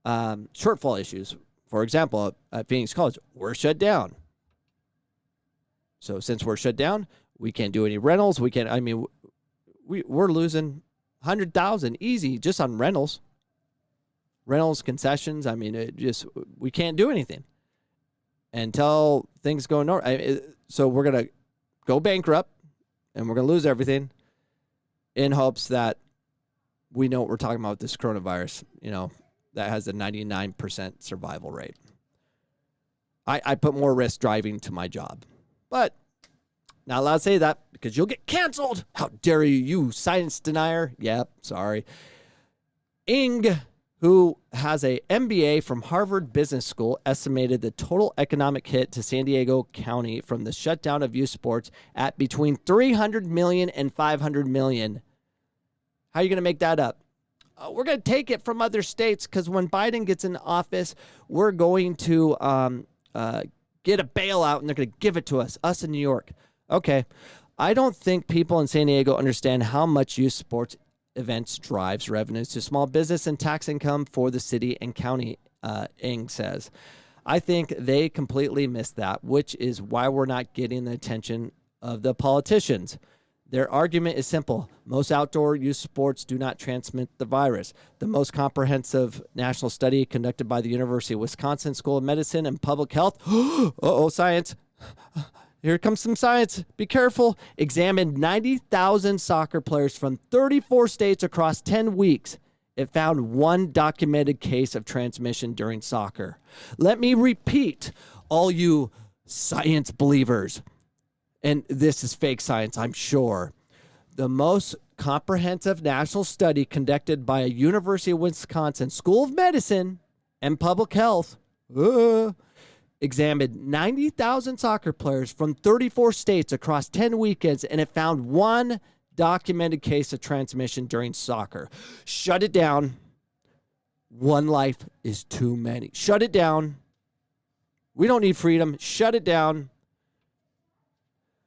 shortfall issues. For example, at Phoenix College, we're shut down. So since we're shut down, we can't do any rentals. We can't. I mean, we're losing 100,000 easy just on rentals, concessions. I mean, we can't do anything until things go north. So we're gonna go bankrupt, and we're gonna lose everything, in hopes that we know what we're talking about with this coronavirus. That has a 99% survival rate. I put more risk driving to my job. But not allowed to say that because you'll get canceled. How dare you, you science denier? Yep, sorry. Ing, who has a MBA from Harvard Business School, estimated the total economic hit to San Diego County from the shutdown of youth sports at between $300 million and $500 million. How are you going to make that up? We're going to take it from other states because when Biden gets in office, we're going to get a bailout, and they're going to give it to us in New York. Okay. I don't think people in San Diego understand how much youth sports events drives revenues to small business and tax income for the city and county, Ing says. I think they completely missed that, which is why we're not getting the attention of the politicians. Their argument is simple. Most outdoor youth sports do not transmit the virus. The most comprehensive national study conducted by the University of Wisconsin School of Medicine and Public Health, science. Here comes some science. Be careful. Examined 90,000 soccer players from 34 states across 10 weeks. It found one documented case of transmission during soccer. Let me repeat, all you science believers. And this is fake science, I'm sure. The most comprehensive national study conducted by a University of Wisconsin School of Medicine and Public Health examined 90,000 soccer players from 34 states across 10 weekends, and it found one documented case of transmission during soccer. Shut it down. One life is too many. Shut it down. We don't need freedom. Shut it down.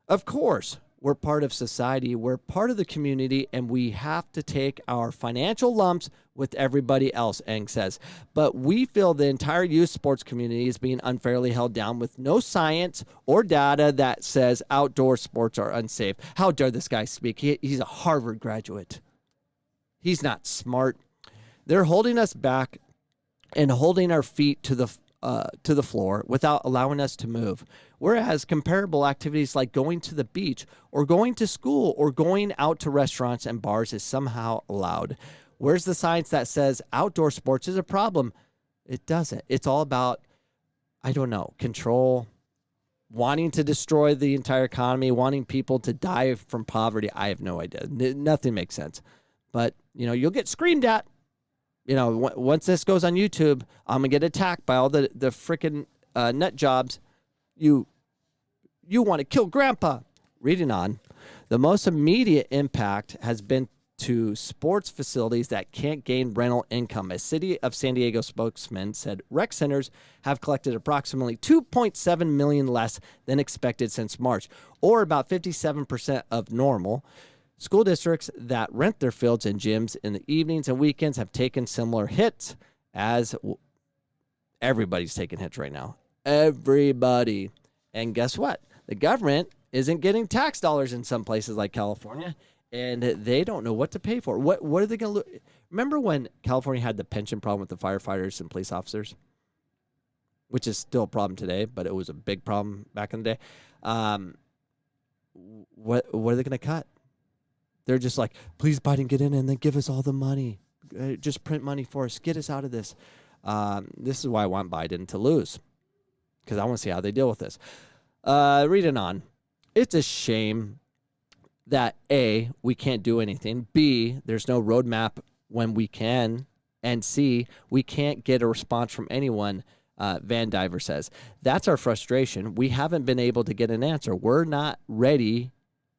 Of course, we're part of society. We're part of the community, and we have to take our financial lumps with everybody else, Eng says. But we feel the entire youth sports community is being unfairly held down with no science or data that says outdoor sports are unsafe. How dare this guy speak? He's a Harvard graduate. He's not smart. They're holding us back and holding our feet to the floor without allowing us to move. Whereas comparable activities like going to the beach or going to school or going out to restaurants and bars is somehow allowed. Where's the science that says outdoor sports is a problem? It doesn't. It's all about, control, wanting to destroy the entire economy, wanting people to die from poverty. I have no idea. Nothing makes sense. But, you'll get screamed at. Once this goes on YouTube, I'm going to get attacked by all the freaking nut jobs. You want to kill grandpa. Reading on, the most immediate impact has been to sports facilities that can't gain rental income. A City of San Diego spokesman said rec centers have collected approximately $2.7 million less than expected since March, or about 57% of normal. School districts that rent their fields and gyms in the evenings and weekends have taken similar hits, as everybody's taking hits right now. Everybody. And guess what? The government isn't getting tax dollars in some places like California, and they don't know what to pay for. What are they going to lose? Remember when California had the pension problem with the firefighters and police officers, which is still a problem today, but it was a big problem back in the day. What are they going to cut? They're just like, please, Biden, get in and then give us all the money. Just print money for us. Get us out of this. This is why I want Biden to lose, because I want to see how they deal with this. Reading on. It's a shame that A, we can't do anything. B, there's no roadmap when we can. And C, we can't get a response from anyone, Van Diver says. That's our frustration. We haven't been able to get an answer. We're not ready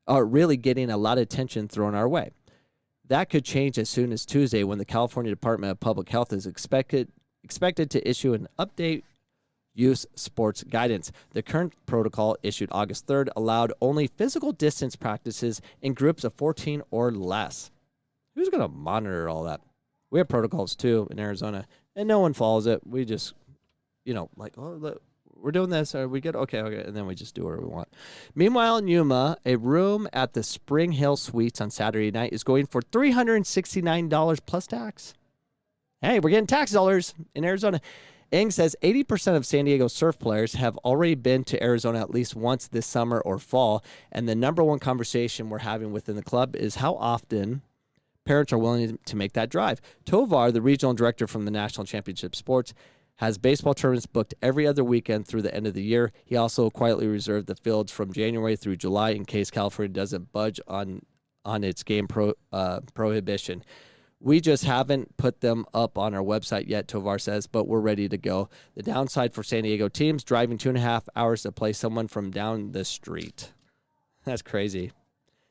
or really getting a lot of attention thrown our way. That could change as soon as Tuesday when the California Department of Public Health is expected to issue an update youth sports guidance. The current protocol issued August 3rd allowed only physical distance practices in groups of 14 or less. Who's going to monitor all that? We have protocols too in Arizona, and no one follows it. We just, like, oh, we're doing this. Are we good? Okay. And then we just do whatever we want. Meanwhile, in Yuma, a room at the Spring Hill Suites on Saturday night is going for $369 plus tax. Hey, we're getting tax dollars in Arizona. Ing says 80% of San Diego surf players have already been to Arizona at least once this summer or fall, and the number one conversation we're having within the club is how often parents are willing to make that drive. Tovar, the regional director from the National Championship Sports, has baseball tournaments booked every other weekend through the end of the year. He also quietly reserved the fields from January through July in case California doesn't budge on its game prohibition. We just haven't put them up on our website yet, Tovar says, but we're ready to go. The downside for San Diego teams, driving 2.5 hours to play someone from down the street. That's crazy.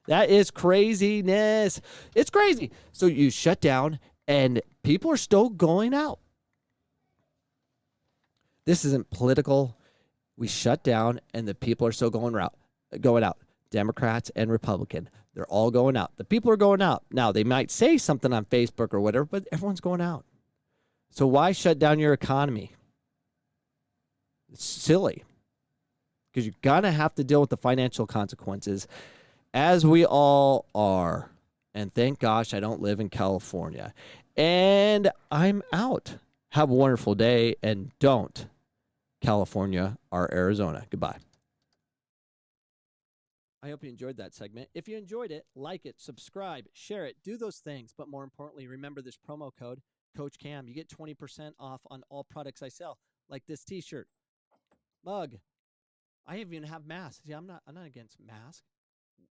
That is craziness. It's crazy. So you shut down and people are still going out. This isn't political. We shut down and the people are still going out. Democrats and Republican. They're all going out. The people are going out. Now, they might say something on Facebook or whatever, but everyone's going out. So why shut down your economy? It's silly. Because you're going to have to deal with the financial consequences, as we all are. And thank gosh I don't live in California. And I'm out. Have a wonderful day, and don't California or Arizona. Goodbye. I hope you enjoyed that segment. If you enjoyed it, like it, subscribe, share it, do those things. But more importantly, remember this promo code, Coach Cam. You get 20% off on all products I sell, like this t-shirt, mug. I even have masks. See, I'm not against masks.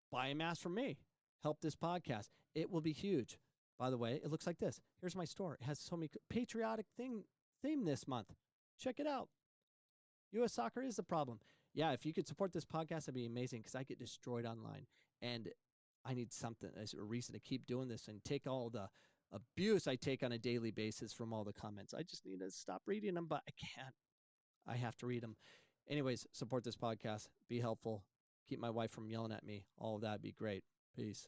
Buy a mask from me. Help this podcast. It will be huge. By the way, it looks like this. Here's my store. It has so many patriotic theme this month. Check it out. U.S. soccer is the problem. Yeah, if you could support this podcast, that'd be amazing because I get destroyed online. And I need something as a reason to keep doing this and take all the abuse I take on a daily basis from all the comments. I just need to stop reading them, but I can't. I have to read them. Anyways, support this podcast. Be helpful. Keep my wife from yelling at me. All of that would be great. Peace.